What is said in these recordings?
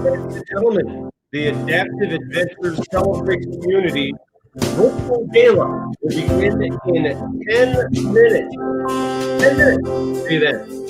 Gentlemen, the Adaptive Adventures Celebrate Community virtual gala will begin in 10 minutes. 10 minutes. See you then.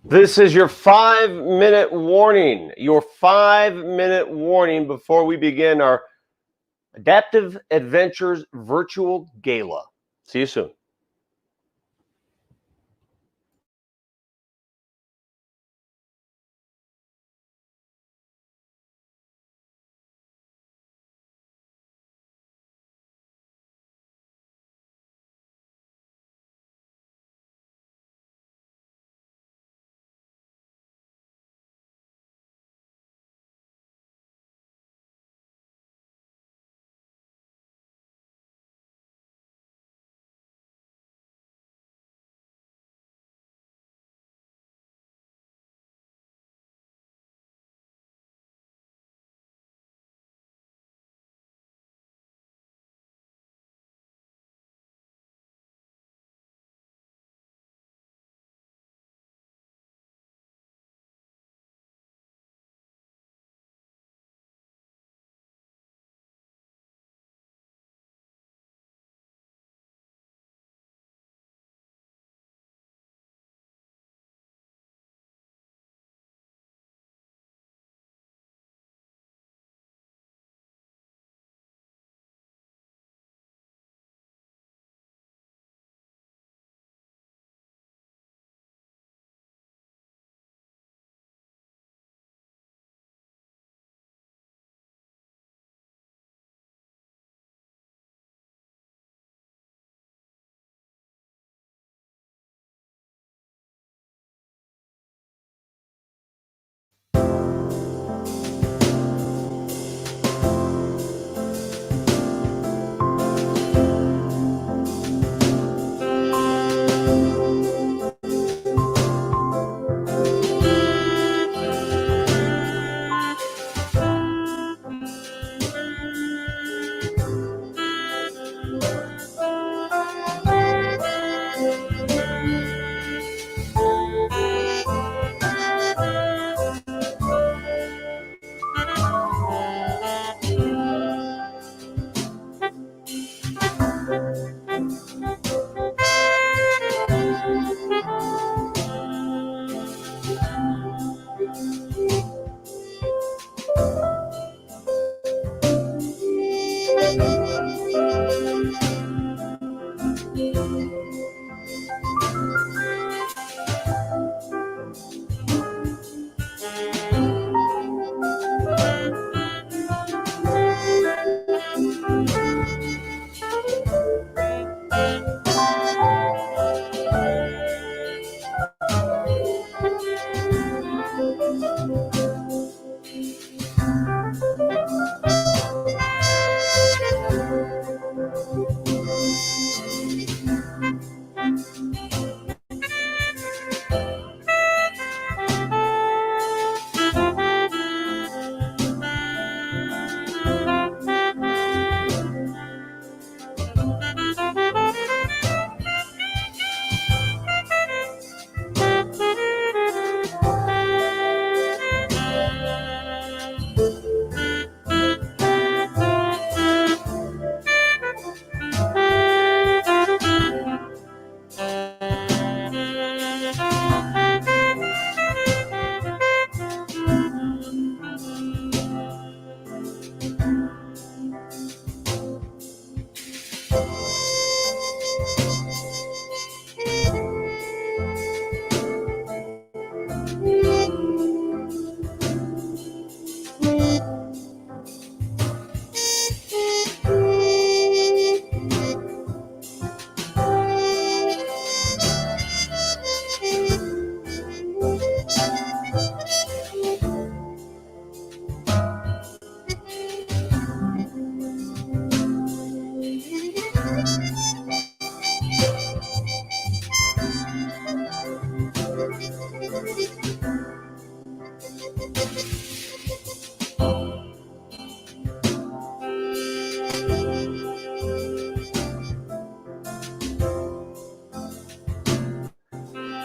This is your 5-minute warning. Your 5-minute warning before we begin our Adaptive Adventures virtual gala. See you soon.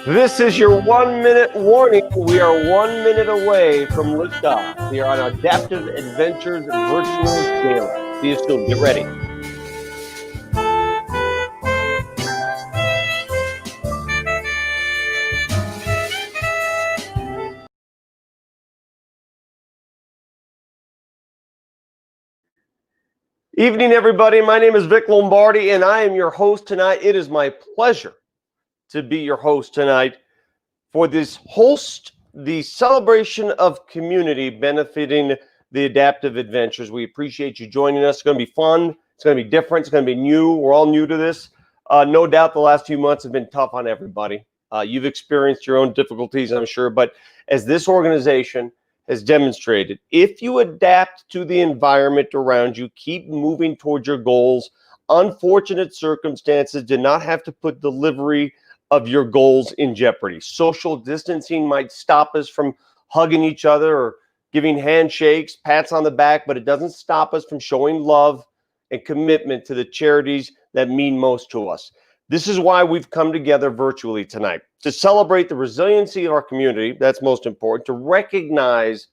This is your 1 minute warning. We are 1 minute away from liftoff here on Adaptive Adventures Virtual Gala. See you soon. Get ready. Evening, everybody. My name is Vic Lombardi, and I am your host tonight. It is my pleasure to be your host tonight for this the celebration of community benefiting the Adaptive Adventures. We appreciate you joining us. It's going to be fun. It's going to be different. It's going to be new. We're all new to this. No doubt the last few months have been tough on everybody. You've experienced your own difficulties, I'm sure, but as this organization has demonstrated, if you adapt to the environment around you, keep moving towards your goals, unfortunate circumstances do not have to put delivery of your goals in jeopardy. Social distancing might stop us from hugging each other or giving handshakes, pats on the back, but it doesn't stop us from showing love and commitment to the charities that mean most to us. This is why we've come together virtually tonight, to celebrate the resiliency of our community. That's most important, to recognize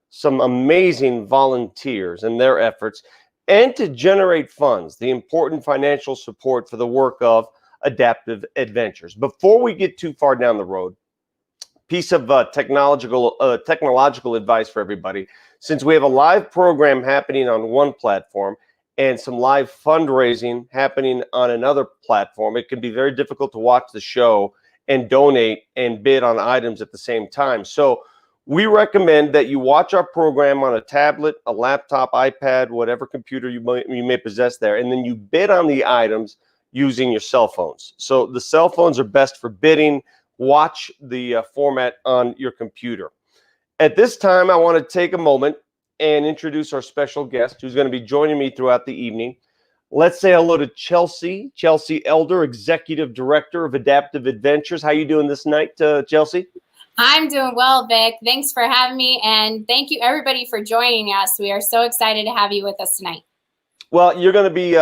some amazing volunteers and their efforts, and to generate funds, the important financial support for the work of Adaptive Adventures. Before we get too far down the road, piece of technological advice for everybody. Since we have a live program happening on one platform and some live fundraising happening on another platform, it can be very difficult to watch the show and donate and bid on items at the same time. So we recommend that you watch our program on a tablet, a laptop, iPad, whatever computer you may possess there, and then you bid on the items using your cell phones. So the cell phones are best for bidding. Watch the format on your computer. At this time, I want to take a moment and introduce our special guest who's going to be joining me throughout the evening. Let's say hello to Chelsea Elder, Executive Director of Adaptive Adventures. How you doing this night, Chelsea? I'm doing well, Vic. Thanks for having me, and thank you everybody for joining us. We are so excited to have you with us tonight. Well, you're going to be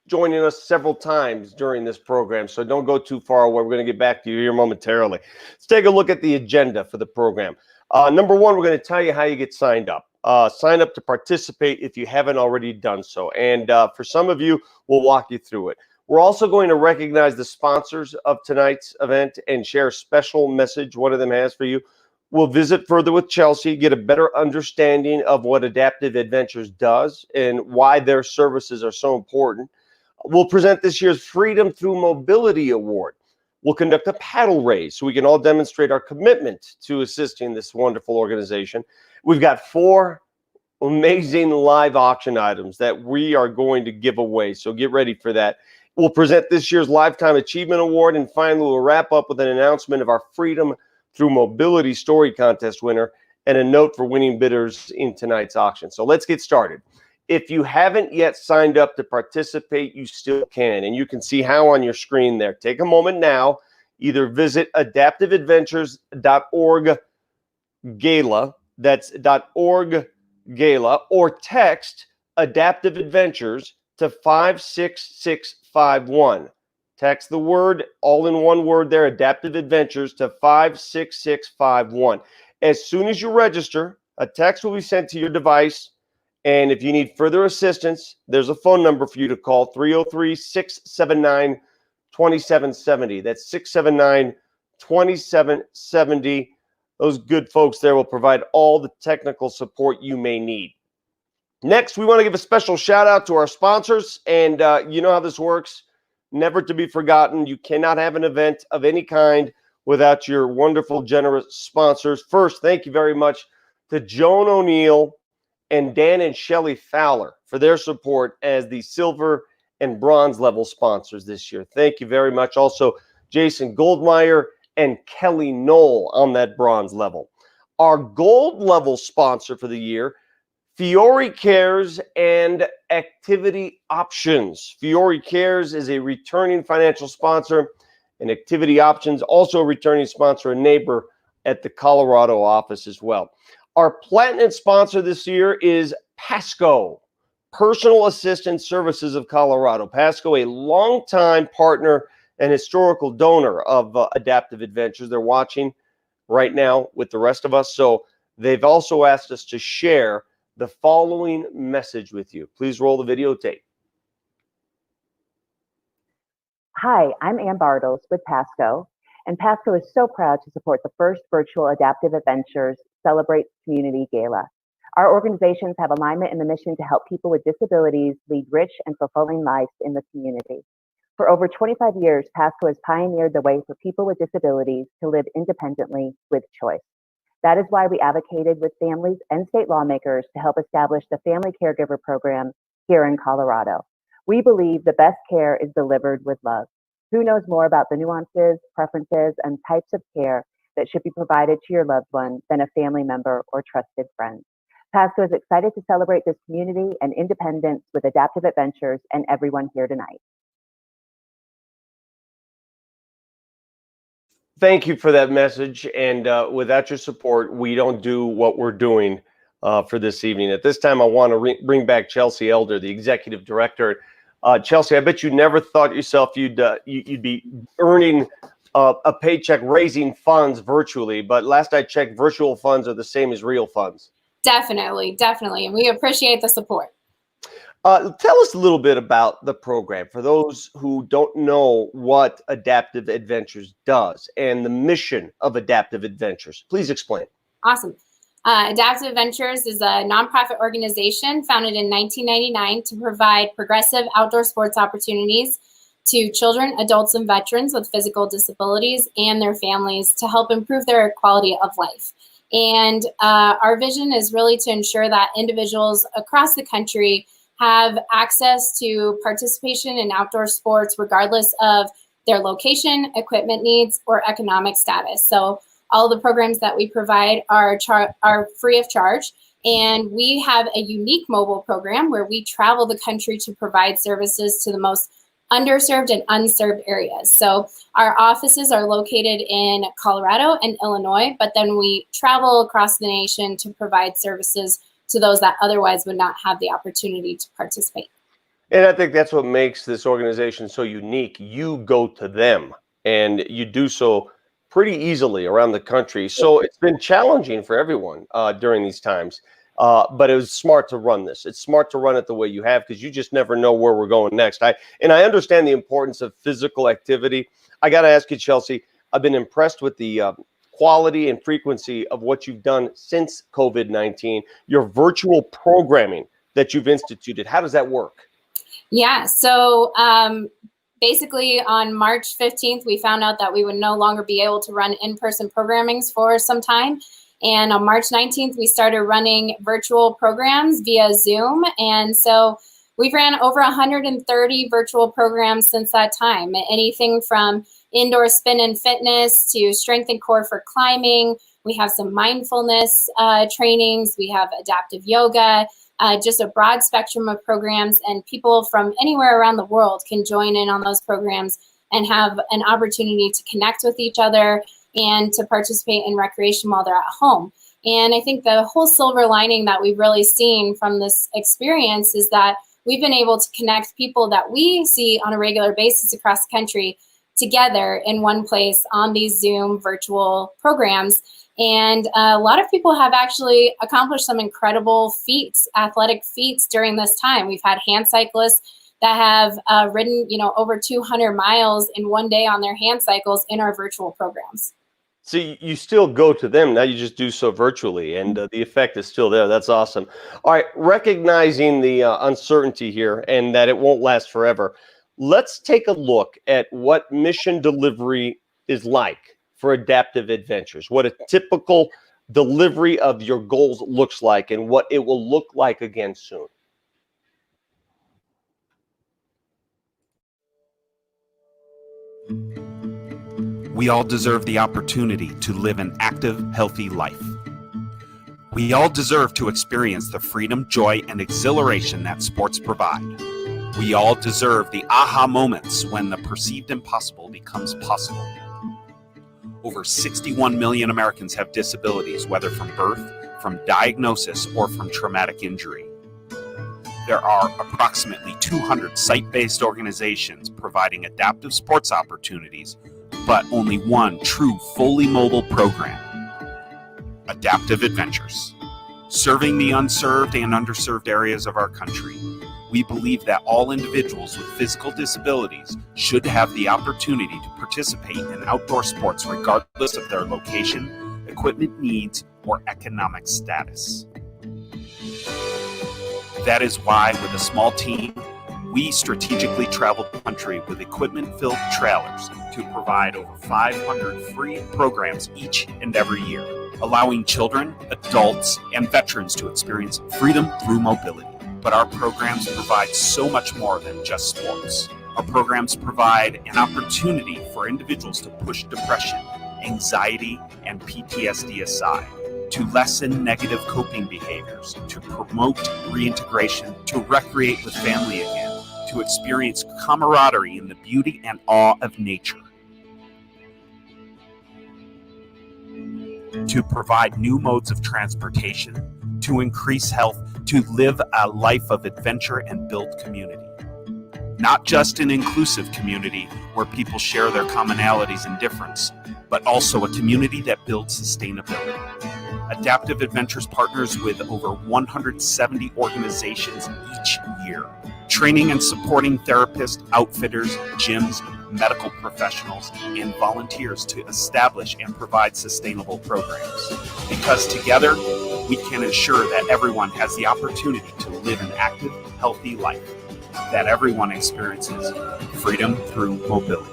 joining us several times during this program, so don't go too far away. We're going to get back to you here momentarily. Let's take a look at the agenda for the program. Number one, we're going to tell you how you get signed up. Sign up to participate if you haven't already done so. And for some of you, we'll walk you through it. We're also going to recognize the sponsors of tonight's event and share a special message one of them has for you. We'll visit further with Chelsea, get a better understanding of what Adaptive Adventures does and why their services are so important. We'll present this year's Freedom Through Mobility Award. We'll conduct a paddle race so we can all demonstrate our commitment to assisting this wonderful organization. We've got 4 amazing live auction items that we are going to give away, so get ready for that. We'll present this year's Lifetime Achievement Award, and finally we'll wrap up with an announcement of our Freedom Through Mobility Story Contest winner and a note for winning bidders in tonight's auction. So let's get started. If you haven't yet signed up to participate, you still can, and you can see how on your screen there. Take a moment now, either visit adaptiveadventures.org Gala, that's .org Gala, or text Adaptive Adventures to 56651. Text the word, all in one word there, Adaptive Adventures to 56651. As soon as you register, a text will be sent to your device. And if you need further assistance, there's a phone number for you to call, 303-679-2770. That's 2770. Those good folks there will provide all the technical support you may need. Next, we want to give a special shout out to our sponsors. And you know how this works. Never to be forgotten. You cannot have an event of any kind without your wonderful, generous sponsors. First, thank you very much to Joan O'Neill and Dan and Shelley Fowler for their support as the silver and bronze level sponsors this year. Thank you very much. Also, Jason Goldmeyer and Kelly Knoll on that bronze level. Our gold level sponsor for the year, Fiore Cares and Activity Options. Fiore Cares is a returning financial sponsor, and Activity Options also a returning sponsor, a neighbor at the Colorado office as well. Our platinum sponsor this year is Pasco, Personal Assistant Services of Colorado. Pasco, a longtime partner and historical donor of Adaptive Adventures. They're watching right now with the rest of us. So they've also asked us to share the following message with you. Please roll the videotape. Hi, I'm Ann Bartles with Pasco, and Pasco is so proud to support the first virtual Adaptive Adventures Celebrate Community Gala. Our organizations have alignment in the mission to help people with disabilities lead rich and fulfilling lives in the community. For over 25 years, Pasco has pioneered the way for people with disabilities to live independently with choice. That is why we advocated with families and state lawmakers to help establish the Family Caregiver Program here in Colorado. We believe the best care is delivered with love. Who knows more about the nuances, preferences, and types of care that should be provided to your loved one than a family member or trusted friend? Pasco is excited to celebrate this community and independence with Adaptive Adventures and everyone here tonight. Thank you for that message. And without your support, we don't do what we're doing for this evening. At this time, I want to bring back Chelsea Elder, the executive director. Chelsea, I bet you never thought yourself you'd be earning a paycheck raising funds virtually. But last I checked, virtual funds are the same as real funds. Definitely. And we appreciate the support. Tell us a little bit about the program for those who don't know what Adaptive Adventures does and the mission of Adaptive Adventures. Please explain. Awesome. Adaptive Adventures is a nonprofit organization founded in 1999 to provide progressive outdoor sports opportunities to children, adults, and veterans with physical disabilities and their families to help improve their quality of life. And our vision is really to ensure that individuals across the country have access to participation in outdoor sports regardless of their location, equipment needs, or economic status. So all the programs that we provide are free of charge. And we have a unique mobile program where we travel the country to provide services to the most underserved and unserved areas. So our offices are located in Colorado and Illinois, but then we travel across the nation to provide services to those that otherwise would not have the opportunity to participate. And I think that's what makes this organization so unique. You go to them and you do so pretty easily around the country. So it's been challenging for everyone during these times. But it was smart to run this. It's smart to run it the way you have because you just never know where we're going next. I understand the importance of physical activity. I got to ask you, Chelsea, I've been impressed with the quality and frequency of what you've done since COVID-19, your virtual programming that you've instituted. How does that work? Yeah, so basically on March 15th, we found out that we would no longer be able to run in-person programmings for some time. And on March 19th, we started running virtual programs via Zoom. And so we've ran over 130 virtual programs since that time. Anything from indoor spin and fitness to strength and core for climbing. We have some mindfulness trainings. We have adaptive yoga, just a broad spectrum of programs. And people from anywhere around the world can join in on those programs and have an opportunity to connect with each other and to participate in recreation while they're at home. And I think the whole silver lining that we've really seen from this experience is that we've been able to connect people that we see on a regular basis across the country together in one place on these Zoom virtual programs. And a lot of people have actually accomplished some incredible feats, athletic feats during this time. We've had hand cyclists that have ridden, over 200 miles in one day on their hand cycles in our virtual programs. So you still go to them. Now you just do so virtually, and the effect is still there. That's awesome. All right, recognizing the uncertainty here and that it won't last forever, let's take a look at what mission delivery is like for Adaptive Adventures, what a typical delivery of your goals looks like, and what it will look like again soon. We all deserve the opportunity to live an active, healthy life. We all deserve to experience the freedom, joy, and exhilaration that sports provide. We all deserve the aha moments when the perceived impossible becomes possible. Over 61 million Americans have disabilities, whether from birth, from diagnosis, or from traumatic injury. There are approximately 200 site-based organizations providing adaptive sports opportunities, but only one true fully mobile program, Adaptive Adventures. Serving the unserved and underserved areas of our country, we believe that all individuals with physical disabilities should have the opportunity to participate in outdoor sports regardless of their location, equipment needs, or economic status. That is why, with a small team, we strategically traveled the country with equipment-filled trailers to provide over 500 free programs each and every year, allowing children, adults, and veterans to experience freedom through mobility. But our programs provide so much more than just sports. Our programs provide an opportunity for individuals to push depression, anxiety, and PTSD aside, to lessen negative coping behaviors, to promote reintegration, to recreate with family again, to experience camaraderie in the beauty and awe of nature, to provide new modes of transportation, to increase health, to live a life of adventure and build community. Not just an inclusive community where people share their commonalities and difference, but also a community that builds sustainability. Adaptive Adventures partners with over 170 organizations each year, training and supporting therapists, outfitters, gyms, medical professionals, and volunteers to establish and provide sustainable programs. Because together, we can ensure that everyone has the opportunity to live an active, healthy life, that everyone experiences freedom through mobility.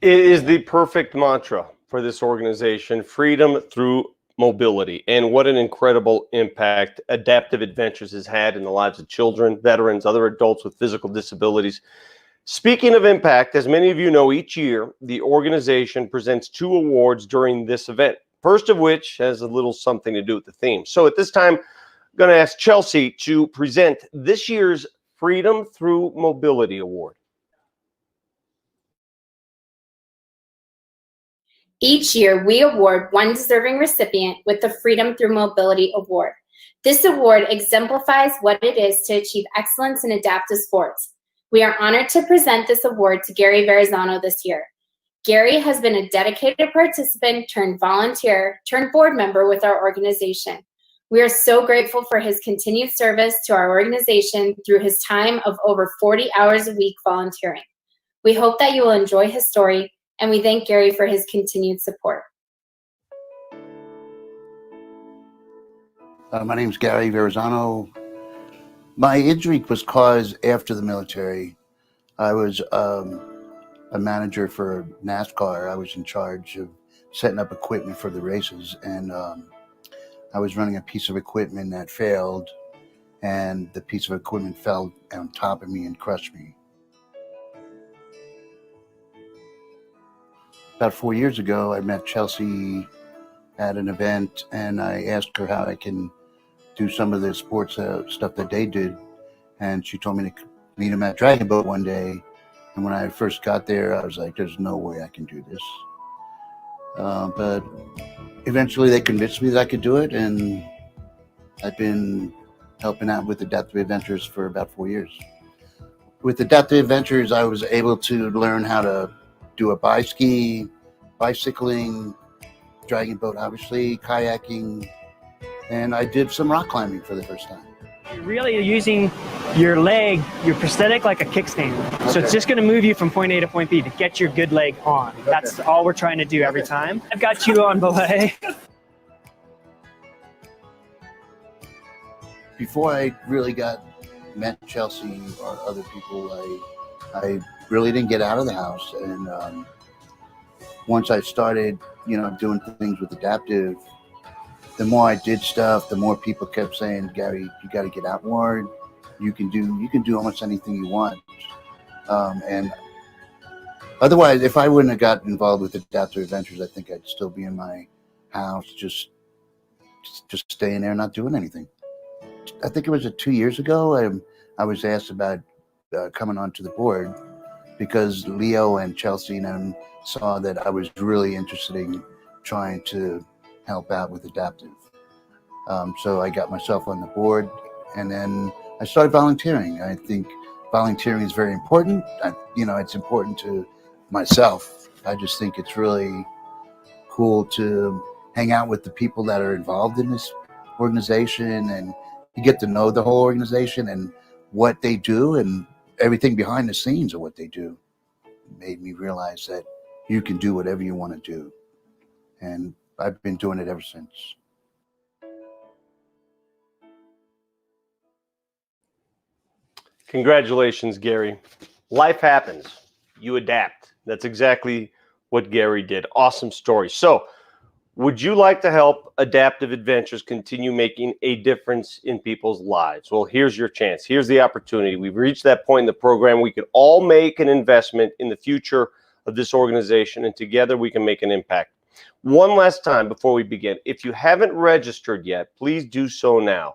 It is the perfect mantra for this organization, freedom through mobility. And what an incredible impact Adaptive Adventures has had in the lives of children, veterans, other adults with physical disabilities. Speaking of impact, as many of you know, each year the organization presents 2 awards during this event, first of which has a little something to do with the theme. So at this time, I'm going to ask Chelsea to present this year's Freedom Through Mobility Award. Each year, we award one deserving recipient with the Freedom Through Mobility Award. This award exemplifies what it is to achieve excellence in adaptive sports. We are honored to present this award to Gary Verrazano this year. Gary has been a dedicated participant turned volunteer turned board member with our organization. We are so grateful for his continued service to our organization through his time of over 40 hours a week volunteering. We hope that you will enjoy his story, and we thank Gary for his continued support. My name is Gary Verrazano. My injury was caused after the military. I was a manager for Nascar. I was in charge of setting up equipment for the races, and I was running a piece of equipment that failed, and the piece of equipment fell on top of me and crushed me. About 4 years ago, I met Chelsea at an event, and I asked her how I can do some of the sports stuff that they did. And she told me to meet him at Dragon Boat one day. And when I first got there, I was like, there's no way I can do this. But eventually they convinced me that I could do it. And I've been helping out with Adaptive Adventures for about 4 years. With Adaptive Adventures, I was able to learn how to do a bi-ski, bicycling, dragon boat, obviously, kayaking, and I did some rock climbing for the first time. You're really using your leg, your prosthetic, like a kickstand. Okay. So it's just going to move you from point A to point B to get your good leg on. Okay. That's all we're trying to do every time. I've got you on belay. Before I really met Chelsea or other people, I really didn't get out of the house. And once I started, doing things with Adaptive, the more I did stuff, the more people kept saying, Gary, you got to get out more. You can do almost anything you want. And otherwise, if I wouldn't have gotten involved with Adaptive Adventures, I think I'd still be in my house, just staying there, not doing anything. I think it was 2 years ago, I was asked about coming onto the board because Leo and Chelsea and them saw that I was really interested in trying to help out with Adaptive. So I got myself on the board, and then I started volunteering. I think volunteering is very important. It's important to myself. I just think it's really cool to hang out with the people that are involved in this organization, and you get to know the whole organization and what they do and everything behind the scenes of what they do. It made me realize that you can do whatever you want to do. And I've been doing it ever since. Congratulations, Gary. Life happens. You adapt. That's exactly what Gary did. Awesome story. So, would you like to help Adaptive Adventures continue making a difference in people's lives? Well, here's your chance. Here's the opportunity. We've reached that point in the program. We could all make an investment in the future of this organization, and together we can make an impact. One last time before we begin, if you haven't registered yet, please do so now.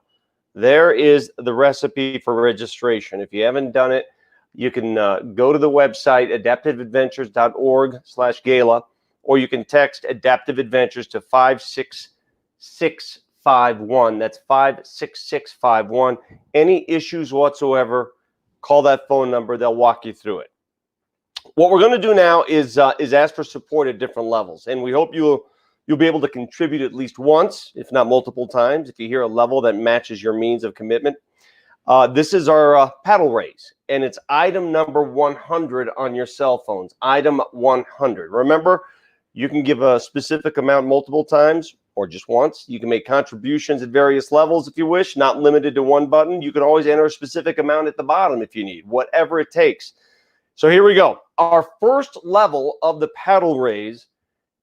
There is the recipe for registration. If you haven't done it, you can go to the website, adaptiveadventures.org/gala, or you can text Adaptive Adventures to 56651. That's 56651. Any issues whatsoever, call that phone number. They'll walk you through it. What we're going to do now is ask for support at different levels, and we hope you'll be able to contribute at least once, if not multiple times, if you hear a level that matches your means of commitment. This is our paddle raise, and it's item number 100 on your cell phones. Item 100. Remember, you can give a specific amount multiple times or just once. You can make contributions at various levels if you wish, not limited to one button. You can always enter a specific amount at the bottom if you need, whatever it takes. So here we go. Our first level of the paddle raise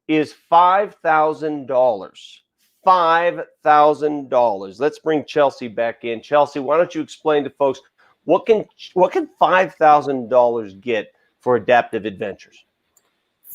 is $5,000. $5,000. Let's bring Chelsea back in. Chelsea, why don't you explain to folks what can $5,000 get for Adaptive Adventures?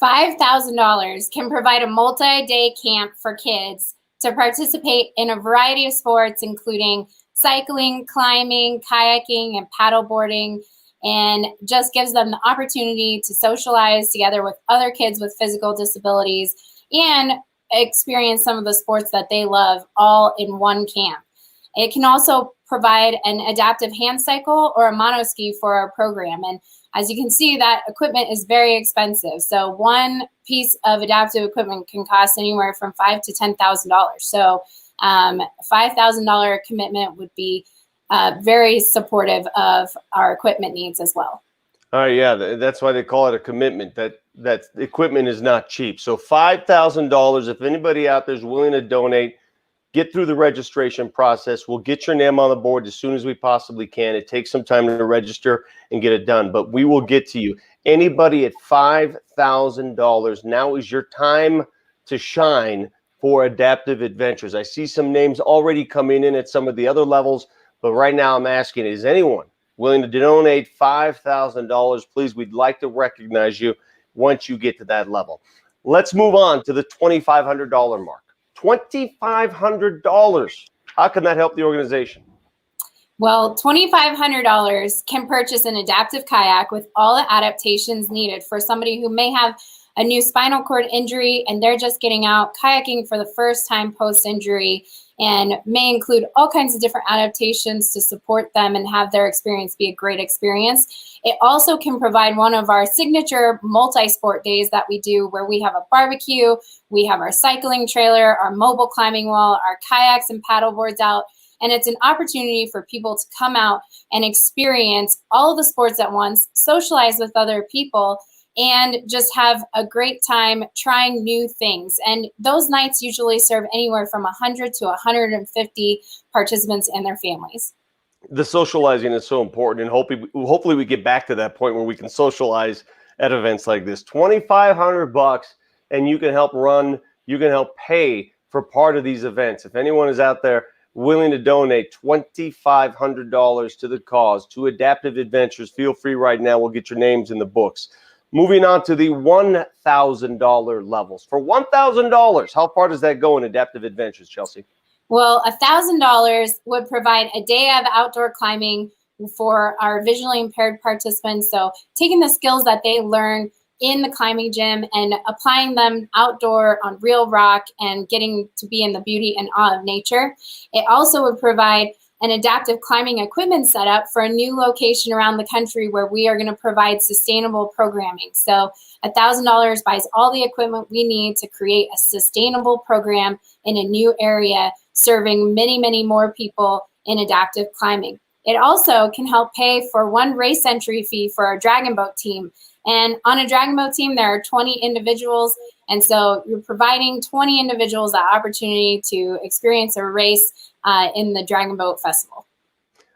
$5,000 can provide a multi-day camp for kids to participate in a variety of sports, including cycling, climbing, kayaking, and paddleboarding, and just gives them the opportunity to socialize together with other kids with physical disabilities and experience some of the sports that they love all in one camp. It can also provide an adaptive hand cycle or a monoski for our program. And as you can see, that equipment is very expensive. So one piece of adaptive equipment can cost anywhere from $5,000 to $10,000. So $5,000 commitment would be very supportive of our equipment needs as well. All right, yeah, that's why they call it a commitment. That equipment is not cheap. So $5,000. If anybody out there is willing to donate, get through the registration process. We'll get your name on the board as soon as we possibly can. It takes some time to register and get it done, but we will get to you. Anybody at $5,000, now is your time to shine for Adaptive Adventures. I see some names already coming in at some of the other levels, but right now I'm asking, is anyone willing to donate $5,000? Please, we'd like to recognize you once you get to that level. Let's move on to the $2,500 mark. $2,500. How can that help the organization? Well, $2,500 can purchase an adaptive kayak with all the adaptations needed for somebody who may have a new spinal cord injury and they're just getting out kayaking for the first time post-injury, and may include all kinds of different adaptations to support them and have their experience be a great experience. It also can provide one of our signature multi-sport days that we do, where we have a barbecue, we have our cycling trailer, our mobile climbing wall, our kayaks and paddle boards out. And it's an opportunity for people to come out and experience all of the sports at once, socialize with other people, and just have a great time trying new things. And those nights usually serve anywhere from 100 to 150 participants and their families. The socializing is so important, and hopefully we get back to that point where we can socialize at events like this. $2,500, and you can help run, you can help pay for part of these events. If anyone is out there willing to donate $2,500 to the cause, to Adaptive Adventures, feel free right now. We'll get your names in the books. Moving on to the $1,000 levels. For $1,000, how far does that go in Adaptive Adventures, Chelsea? Well, $1,000 would provide a day of outdoor climbing for our visually impaired participants. So taking the skills that they learn in the climbing gym and applying them outdoor on real rock and getting to be in the beauty and awe of nature. It also would provide an adaptive climbing equipment setup for a new location around the country where we are going to provide sustainable programming. So $1,000 buys all the equipment we need to create a sustainable program in a new area, serving many, many more people in adaptive climbing. It also can help pay for one race entry fee for our Dragon Boat team. And on a Dragon Boat team, there are 20 individuals. And so you're providing 20 individuals that opportunity to experience a race in the Dragon Boat Festival.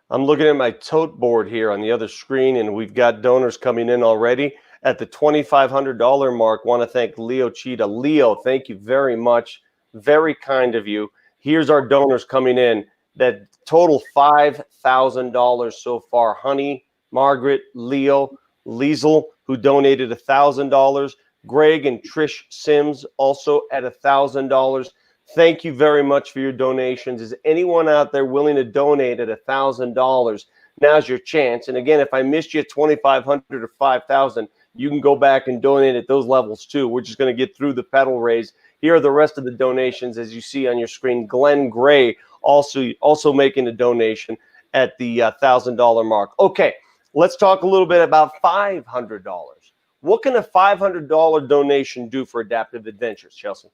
I'm looking at my tote board here on the other screen, and we've got donors coming in already at the $2,500 mark. Want to thank Leo Cheetah. Leo, thank you very much. Very kind of you. Here's our donors coming in that total $5,000 so far. Honey, Margaret, Leo, Liesel, who donated $1,000. Greg and Trish Sims also at $1,000. Thank you very much for your donations. Is anyone out there willing to donate at $1,000? Now's your chance. And again, if I missed you at $2,500 or $5,000, you can go back and donate at those levels too. We're just going to get through the pedal raise. Here are the rest of the donations, as you see on your screen. Glenn Gray also making a donation at the $1,000 mark. Okay, let's talk a little bit about $500. What can a $500 donation do for Adaptive Adventures, Chelsea?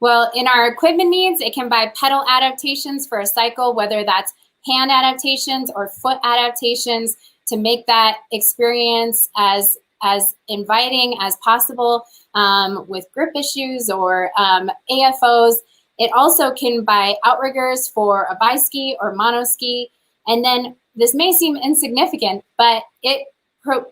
Well, in our equipment needs, it can buy pedal adaptations for a cycle, whether that's hand adaptations or foot adaptations, to make that experience as inviting as possible with grip issues or AFOs. It also can buy outriggers for a bi-ski or monoski. And then this may seem insignificant, but it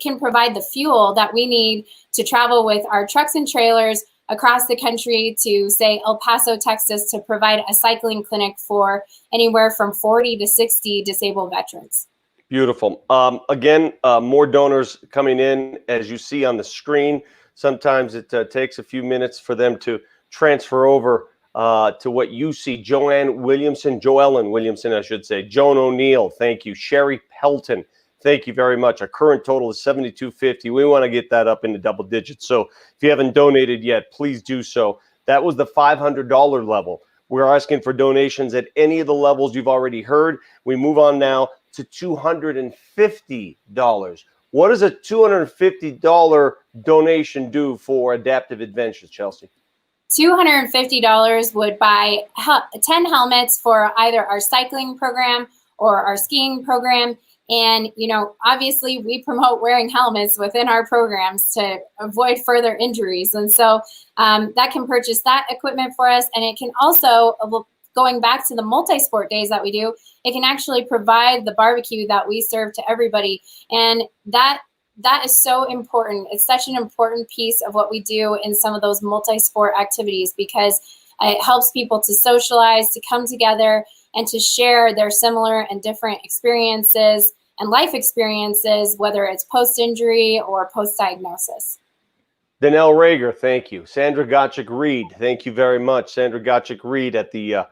can provide the fuel that we need to travel with our trucks and trailers across the country to, say, El Paso, Texas, to provide a cycling clinic for anywhere from 40 to 60 disabled veterans. Beautiful. Again, more donors coming in, as you see on the screen. Sometimes it takes a few minutes for them to transfer over to what you see. Joellen Williamson, I should say. Joan O'Neill, thank you. Sherry Pelton, thank you very much. Our current total is $72.50. We want to get that up into double digits. So if you haven't donated yet, please do so. That was the $500 level. We're asking for donations at any of the levels you've already heard. We move on now to $250. What does a $250 donation do for Adaptive Adventures, Chelsea? $250 would buy 10 helmets for either our cycling program or our skiing program. And, you know, obviously we promote wearing helmets within our programs to avoid further injuries. And so that can purchase that equipment for us. And it can also, going back to the multi-sport days that we do, it can actually provide the barbecue that we serve to everybody. And that is so important. It's such an important piece of what we do in some of those multi-sport activities, because it helps people to socialize, to come together, and to share their similar and different experiences and life experiences, whether it's post-injury or post-diagnosis. Danelle Rager, thank you. Sandra Gotchick-Reed, thank you very much. Sandra Gotchick-Reed at the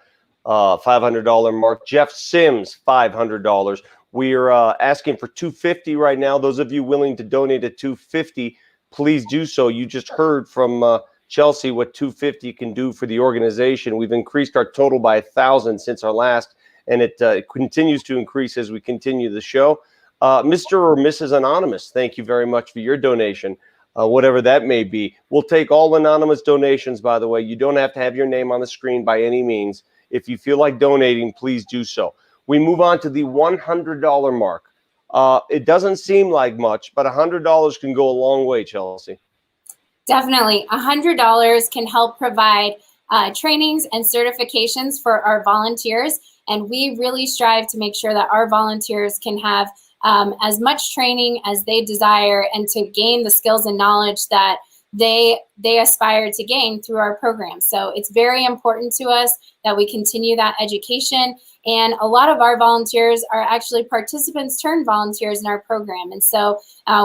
$500 mark. Jeff Sims, $500. We're asking for $250 right now. Those of you willing to donate at $250, please do so. You just heard from Chelsea what $250 can do for the organization. We've increased our total by 1,000 since our last, and it continues to increase as we continue the show. Mr. or Mrs. Anonymous, thank you very much for your donation, whatever that may be. We'll take all anonymous donations, by the way. You don't have to have your name on the screen by any means. If you feel like donating, please do so. We move on to the $100 mark. It doesn't seem like much, but $100 can go a long way, Chelsea. Definitely. $100 can help provide trainings and certifications for our volunteers. And we really strive to make sure that our volunteers can have as much training as they desire and to gain the skills and knowledge that they aspire to gain through our program. So it's very important to us that we continue that education. And a lot of our volunteers are actually participants turned volunteers in our program. And so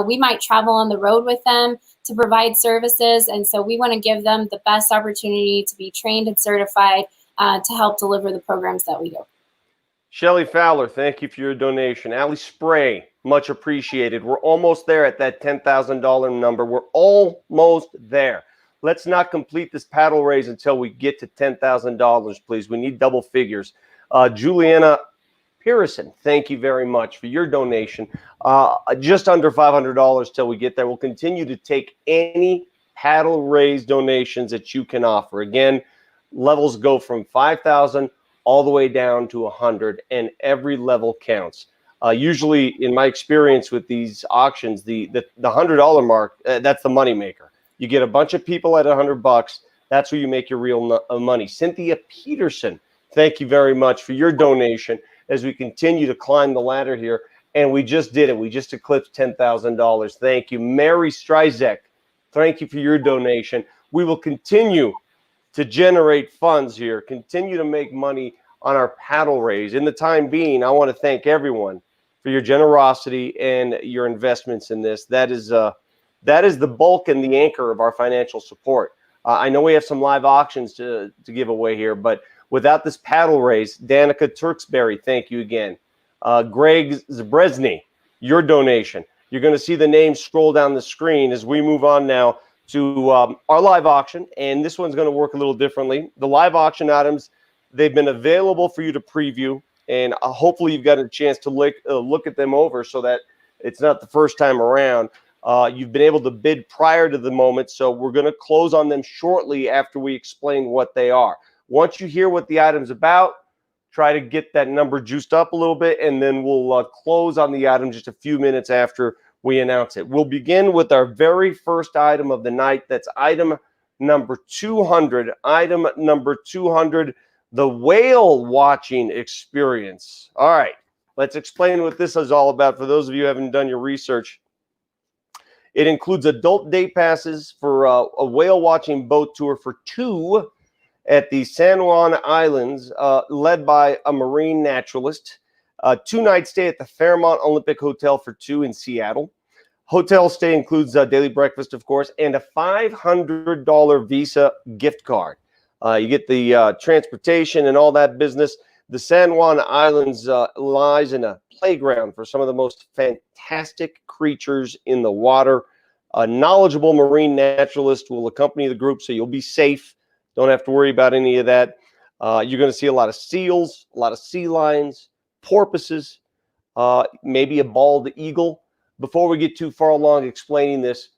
we might travel on the road with them to provide services. And so we want to give them the best opportunity to be trained and certified to help deliver the programs that we do. Shelly Fowler, thank you for your donation. Allie Spray, much appreciated. We're almost there at that $10,000 number. We're almost there. Let's not complete this paddle raise until we get to $10,000, please. We need double figures. Juliana Pearson, thank you very much for your donation. Just under $500 till we get there. We'll continue to take any paddle raise donations that you can offer. Again, levels go from $5,000 all the way down to $100, and every level counts. Usually, in my experience with these auctions, the $100 mark, that's the moneymaker. You get a bunch of people at $100. That's where you make your real money. Cynthia Peterson, thank you very much for your donation as we continue to climb the ladder here. And we just did it. We just eclipsed $10,000. Thank you. Mary Stryzek, thank you for your donation. We will continue to generate funds here, continue to make money on our paddle raise. In the time being, I want to thank everyone for your generosity and your investments in this. That is the bulk and the anchor of our financial support. I know we have some live auctions to give away here, but without this paddle raise, Danica Turksbury, thank you again. Greg Zabresny, your donation. You're going to see the names scroll down the screen as we move on now to our live auction, and this one's going to work a little differently. The live auction items, they've been available for you to preview, and hopefully you've got a chance to look at them over so that it's not the first time around. You've been able to bid prior to the moment, so we're going to close on them shortly after we explain what they are. Once you hear what the item's about, try to get that number juiced up a little bit, and then we'll close on the item just a few minutes after we announce it. We'll begin with our very first item of the night. That's item number 200. Item number 200, the whale watching experience. All right, let's explain what this is all about for those of you who haven't done your research. It includes adult day passes for a whale watching boat tour for two at the San Juan Islands, led by a marine naturalist. A 2-night stay at the Fairmont Olympic Hotel for two in Seattle. Hotel stay includes daily breakfast, of course, and a $500 Visa gift card. You get the transportation and all that business. The San Juan Islands lies in a playground for some of the most fantastic creatures in the water. A knowledgeable marine naturalist will accompany the group, so you'll be safe. Don't have to worry about any of that. You're going to see a lot of seals, a lot of sea lions, porpoises, maybe a bald eagle. Before we get too far along explaining this,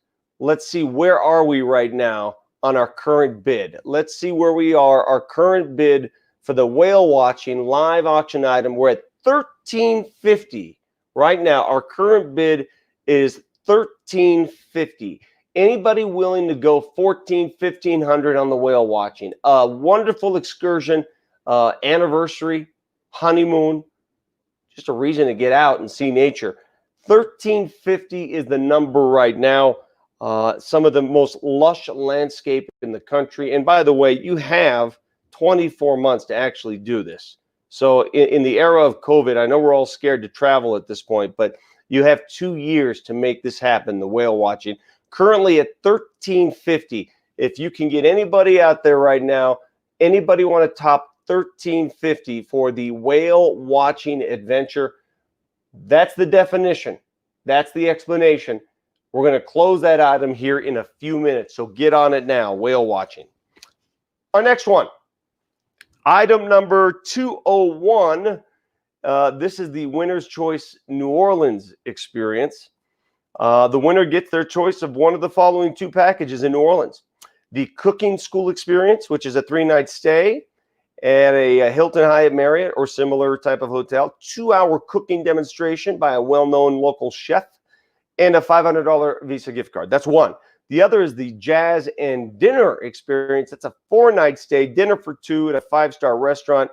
let's see where are we right now on our current bid. Let's see where we are. Our current bid for the whale watching live auction item, we're at $13.50 right now. Our current bid is $13.50. Anybody willing to go $1,500 on the whale watching? A wonderful excursion, anniversary, honeymoon, just a reason to get out and see nature. $13.50 is the number right now. Some of the most lush landscape in the country. And by the way, you have 24 months to actually do this. So in the era of COVID, I know we're all scared to travel at this point, but you have 2 years to make this happen, the whale watching. Currently at $13.50. If you can get anybody out there right now, anybody want to top $13.50 for the whale watching adventure. That's the definition. That's the explanation. We're going to close that item here in a few minutes, so get on it now, whale watching. Our next one, item number 201. This is the Winner's Choice New Orleans experience. The winner gets their choice of one of the following two packages in New Orleans. The cooking school experience, which is a 3-night stay at a Hilton Hyatt Marriott or similar type of hotel, 2-hour cooking demonstration by a well-known local chef, and a $500 Visa gift card. That's one. The other is the jazz and dinner experience. It's a 4-night stay, dinner for two at a 5-star restaurant,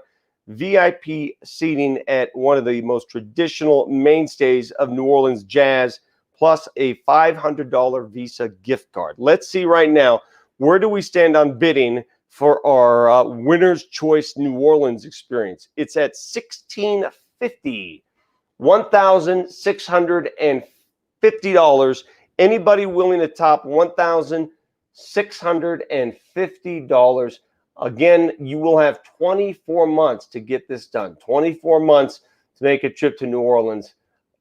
VIP seating at one of the most traditional mainstays of New Orleans jazz, plus a $500 Visa gift card. Let's see right now, where do we stand on bidding for our Winner's Choice New Orleans experience? It's at $1,650, $1,650. Anybody willing to top $1,650? Again, you will have 24 months to get this done. 24 months to make a trip to New Orleans.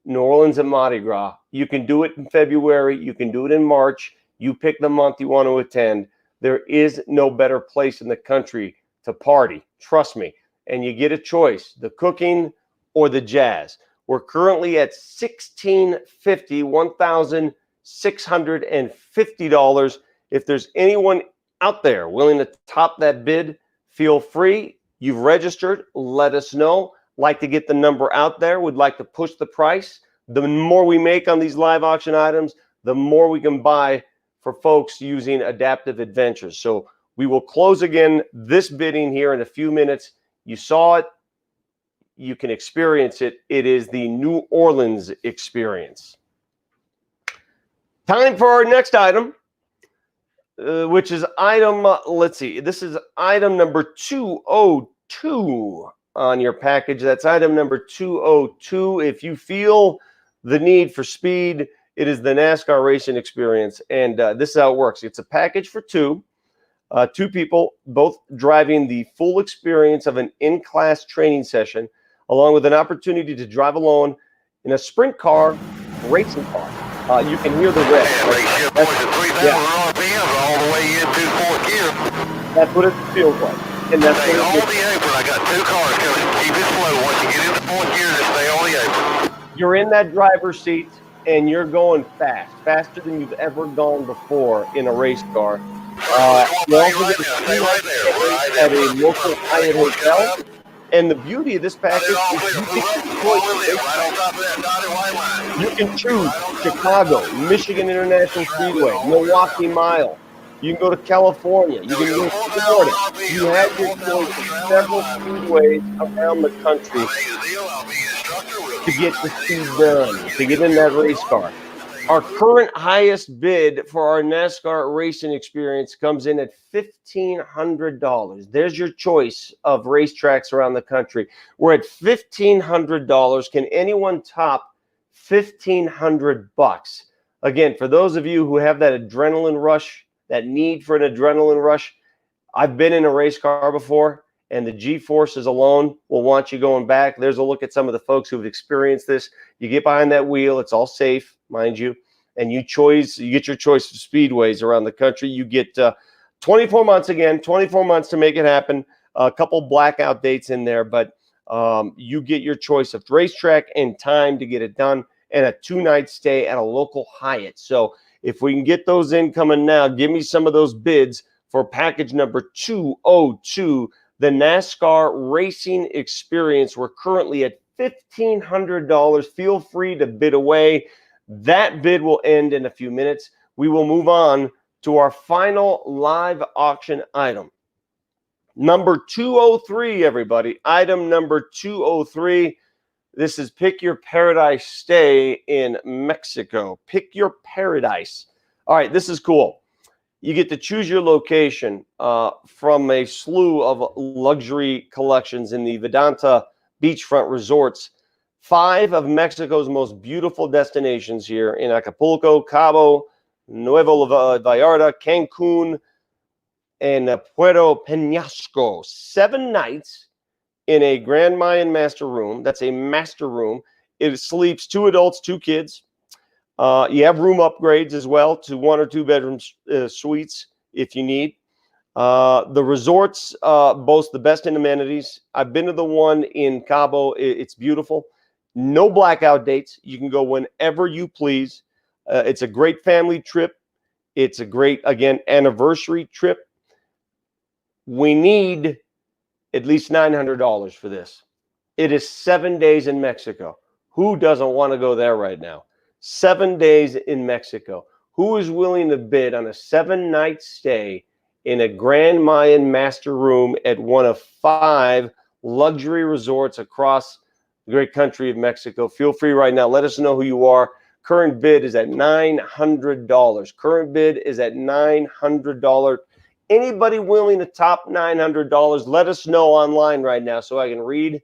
New Orleans and Mardi Gras. You can do it in February. You can do it in March. You pick the month you want to attend. There is no better place in the country to party. Trust me. And you get a choice, the cooking or the jazz. We're currently at $1,650, $1,650. If there's anyone out there willing to top that bid, feel free. You've registered. Let us know. Like to get the number out there. Would like to push the price. The more we make on these live auction items, the more we can buy for folks using Adaptive Adventures. So we will close again this bidding here in a few minutes. You saw it. You can experience it. It is the New Orleans experience. Time for our next item, which is item, let's see. This is item number 202 on your package. That's item number 202. If you feel the need for speed, it is the NASCAR racing experience. And this is how it works. It's a package for two people, both driving the full experience of an in-class training session, along with an opportunity to drive alone in a sprint car, racing car. You can hear the rev. That's what it feels like. And that's what on the apron. I got two cars coming. Keep it slow. Once you get into fourth gear, just stay on the apron. You're in that driver's seat, and you're going fast, faster than you've ever gone before in a race car. You also get to stay at a local Hyatt hotel. And the beauty of this package is you can choose Chicago, Michigan International Speedway, Milwaukee Mile. You can go to California. You can go to Florida. You have your choice of several speedways around the country to get the speed done, to get in that race car. Our current highest bid for our NASCAR racing experience comes in at $1,500. There's your choice of racetracks around the country. We're at $1,500. Can anyone top $1,500? Again, for those of you who have that adrenaline rush, that need for an adrenaline rush, I've been in a race car before, and the G-forces alone will want you going back. There's a look at some of the folks who've experienced this. You get behind that wheel. It's all safe, mind you, and you get your choice of speedways around the country. You get 24 months again, 24 months to make it happen. A couple blackout dates in there, but you get your choice of racetrack and time to get it done, and a 2-night stay at a local Hyatt. So if we can get those in coming now, give me some of those bids for package number 202, the NASCAR racing experience. We're currently at $1,500. Feel free to bid away. That bid will end in a few minutes. We will move on to our final live auction item. Number 203, everybody. Item number 203. This is Pick Your Paradise Stay in Mexico. Pick Your Paradise. All right, this is cool. You get to choose your location from a slew of luxury collections in the Vedanta beachfront resorts. 5 of Mexico's most beautiful destinations here in Acapulco, Cabo, Nuevo Vallarta, Cancun, in Puerto Peñasco. 7 nights in a Grand Mayan master room. That's a master room. It sleeps 2 adults, 2 kids. You have room upgrades as well to 1 or 2 bedroom suites if you need. The resorts boast the best in amenities. I've been to the one in Cabo. It's beautiful. No blackout dates. You can go whenever you please. It's a great family trip. It's a great, again, anniversary trip. We need at least $900 for this. It is 7 days in Mexico. Who doesn't want to go there right now? 7 days in Mexico. Who is willing to bid on a 7-night stay in a Grand Mayan master room at one of 5 luxury resorts across the great country of Mexico? Feel free right now. Let us know who you are. Current bid is at $900. Current bid is at $900. Anybody willing to top $900, let us know online right now so I can read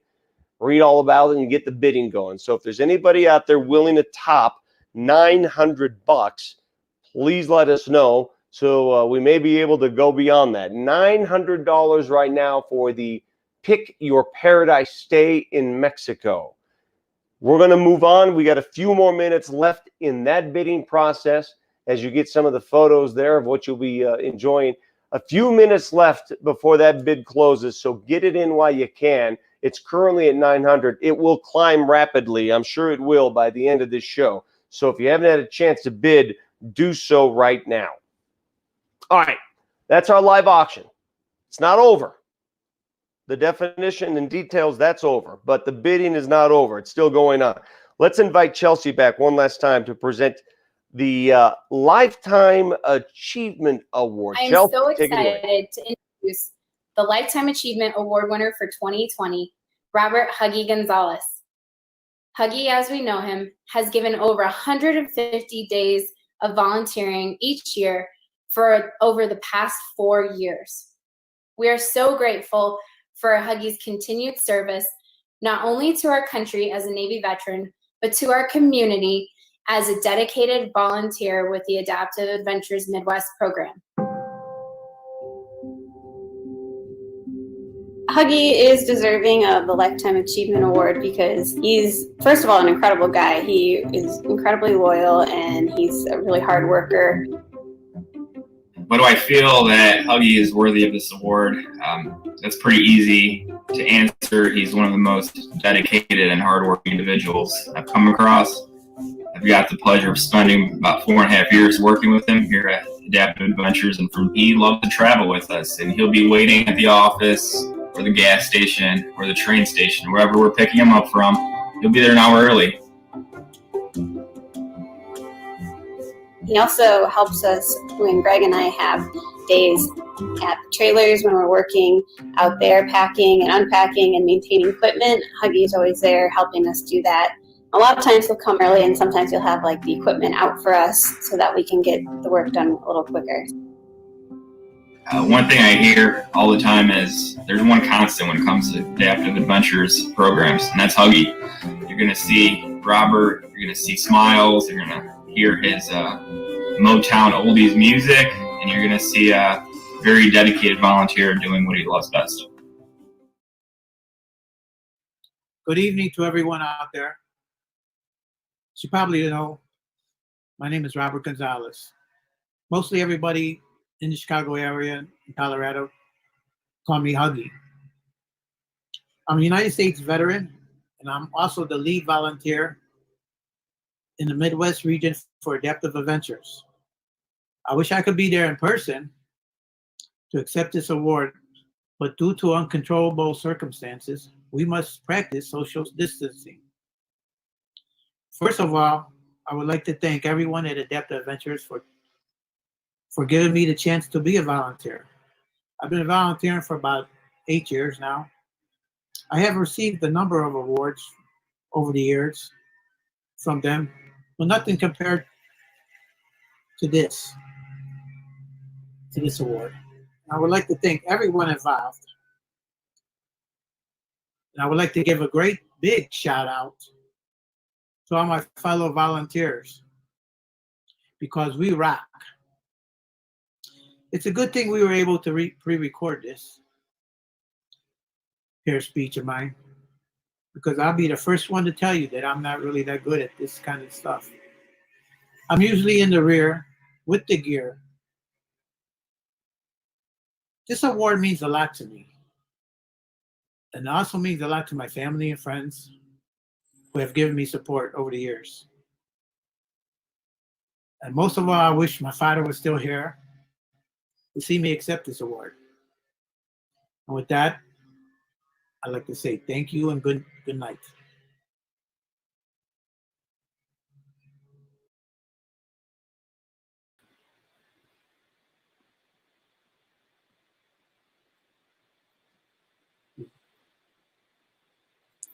all about it and get the bidding going. So if there's anybody out there willing to top $900, please let us know. So we may be able to go beyond that. $900 right now for the Pick Your Paradise Stay in Mexico. We're going to move on. We got a few more minutes left in that bidding process as you get some of the photos there of what you'll be enjoying. A few minutes left before that bid closes, so get it in while you can. It's currently at $900. It will climb rapidly. I'm sure it will by the end of this show. So if you haven't had a chance to bid, do so right now. All right, that's our live auction. It's not over. The definition and details, that's over. But the bidding is not over. It's still going on. Let's invite Chelsea back one last time to present the Lifetime Achievement Award. I am Chelsea, so take it away. excited to introduce the Lifetime Achievement Award winner for 2020, Robert Huggy Gonzalez. Huggy, as we know him, has given over 150 days of volunteering each year for over the past 4 years. We are so grateful for Huggy's continued service, not only to our country as a Navy veteran, but to our community as a dedicated volunteer with the Adaptive Adventures Midwest program. Huggy is deserving of the Lifetime Achievement Award because he's, first of all, an incredible guy. He is incredibly loyal and he's a really hard worker. Why do I feel that Huggy is worthy of this award? That's pretty easy to answer. He's one of the most dedicated and hardworking individuals I've come across. I've got the pleasure of spending about 4.5 years working with him here at Adaptive Adventures, and he loves to travel with us, and he'll be waiting at the office or the gas station or the train station, wherever we're picking him up from. He'll be there an hour early. He also helps us when Greg and I have days at the trailers when we're working out there packing and unpacking and maintaining equipment. Huggy's always there helping us do that. A lot of times he'll come early and sometimes he'll have like the equipment out for us so that we can get the work done a little quicker. One thing I hear all the time is there's one constant when it comes to Adaptive Adventures programs, and that's Huggy. You're going to see Robert, you're going to see smiles, you're going to hear his Motown oldies music, and you're going to see a very dedicated volunteer doing what he loves best. Good evening to everyone out there. As you probably know, my name is Robert Gonzalez. Mostly everybody in the Chicago area in Colorado call me Huggy. I'm a United States veteran, and I'm also the lead volunteer in the Midwest region for Adaptive Adventures. I wish I could be there in person to accept this award, but due to uncontrollable circumstances, we must practice social distancing. First of all, I would like to thank everyone at Adaptive Adventures for giving me the chance to be a volunteer. I've been volunteering for about 8 years now. I have received a number of awards over the years from them, but nothing compared to this award. I would like to thank everyone involved. And I would like to give a great big shout out to all my fellow volunteers, because we rock. It's a good thing we were able to pre-record this here speech of mine, because I'll be the first one to tell you that I'm not really that good at this kind of stuff. I'm usually in the rear with the gear. This award means a lot to me. And it also means a lot to my family and friends who have given me support over the years. And most of all, I wish my father was still here to see me accept this award. And with that, I'd like to say thank you and good night.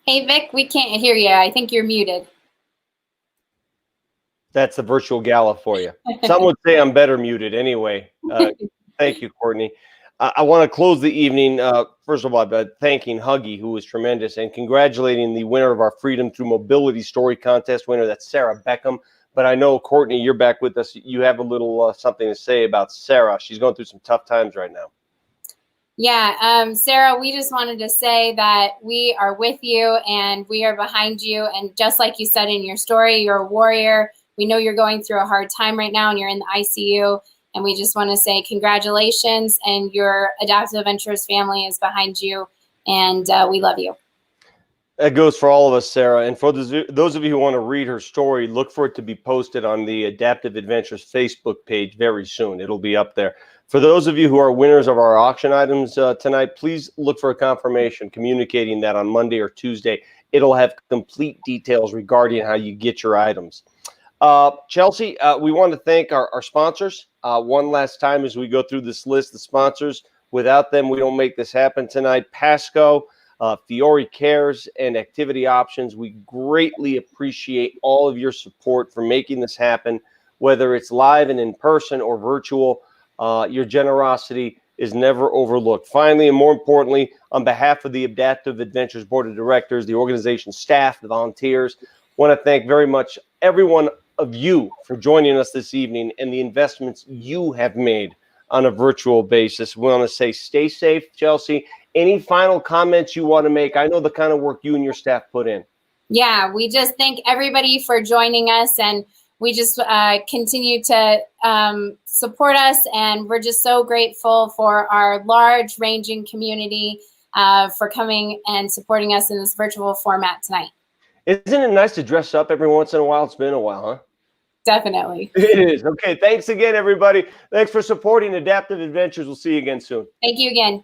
Hey, Vic, we can't hear you. I think you're muted. That's the virtual gala for you. Some would say I'm better muted anyway. Thank you, Courtney. I want to close the evening, first of all, by thanking Huggy, who was tremendous, and congratulating the winner of our Freedom Through Mobility Story Contest winner. That's Sarah Beckham. But I know, Courtney, you're back with us. You have a little something to say about Sarah. She's going through some tough times right now. Yeah, Sarah, we just wanted to say that we are with you and we are behind you. And just like you said in your story, you're a warrior. We know you're going through a hard time right now and you're in the ICU. And we just want to say congratulations, and your Adaptive Adventures family is behind you, and we love you. That goes for all of us, Sarah. And for those of you who want to read her story, look for it to be posted on the Adaptive Adventures Facebook page very soon. It'll be up there. For those of you who are winners of our auction items tonight, please look for a confirmation communicating that on Monday or Tuesday. It'll have complete details regarding how you get your items. Chelsea, we want to thank our sponsors one last time as we go through this list of sponsors. Without them, we don't make this happen tonight. Pasco, Fiore Cares, and Activity Options. We greatly appreciate all of your support for making this happen, whether it's live and in person or virtual. Your generosity is never overlooked. Finally, and more importantly, on behalf of the Adaptive Adventures Board of Directors, the organization staff, the volunteers, want to thank very much everyone of you for joining us this evening and the investments you have made on a virtual basis. We want to say stay safe, Chelsea. Any final comments you want to make? I know the kind of work you and your staff put in. Yeah, we just thank everybody for joining us, and we just continue to support us, and we're just so grateful for our large ranging community for coming and supporting us in this virtual format tonight. Isn't it nice to dress up every once in a while? It's been a while, huh? Definitely. It is. Okay, thanks again, everybody. Thanks for supporting Adaptive Adventures. We'll see you again soon. Thank you again.